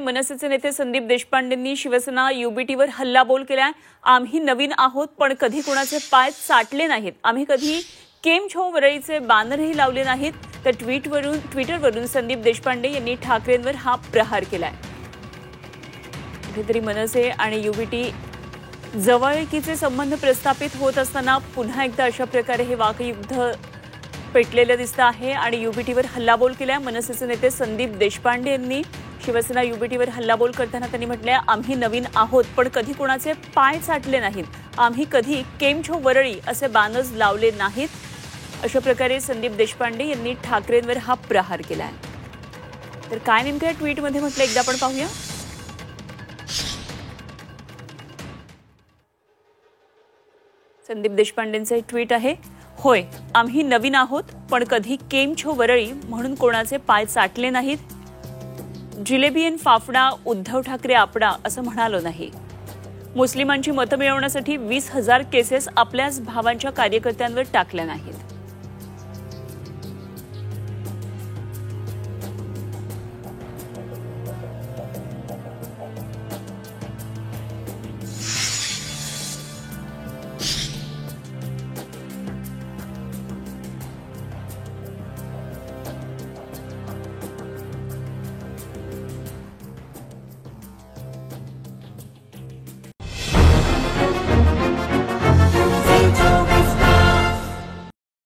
मनसेचे नेते संदीप देशपांडेंनी शिवसेना युबीटीवर हल्लाबोल केलाय। आम्ही नवीन आहोत पण कधी कोणाचे पाय चाटले नाहीत, आम्ही कधी केम छो वरळीचे बॅनरही लावले नाहीत। तर ट्विटरवरून संदीप देशपांडे यांनी ठाकरेंवर हा प्रहार केलाय। कुठेतरी मनसे आणि युबीटी जवळकीचे संबंध प्रस्थापित होत असताना पुन्हा एकदा अशा प्रकारे हे वाकयुद्ध पेटलेलं दिसतं आहे आणि युबीटीवर हल्लाबोल केलाय। मनसेचे नेते संदीप देशपांडे यांनी शिवसेना युबीटीवर हल्लाबोल करताना त्यांनी म्हटलंय, आम्ही नवीन आहोत पण कधी कोणाचे पाय चाटले नाहीत, आम्ही कधी केम छो वरळी असे बॅनर्स लावले नाहीत। अशा प्रकारे संदीप देशपांडे यांनी ठाकरेंवर हा प्रहार केलाय। तर काय नेमकं ट्विटमध्ये म्हटलं एकदा आपण पाहूया। संदीप देशपांडेंचे ट्विट आहे, होय आम्ही नवीन आहोत पण कधी केम छो वरळी म्हणून कोणाचे पाय चाटले नाहीत। जिलेबी अन फाफडा उद्धव ठाकरे आपडा असं म्हणालो नाही। मुस्लिमांची मतं मिळवण्यासाठी 20,000 केसेस आपल्याच भावांच्या कार्यकर्त्यांवर टाकल्या नाहीत।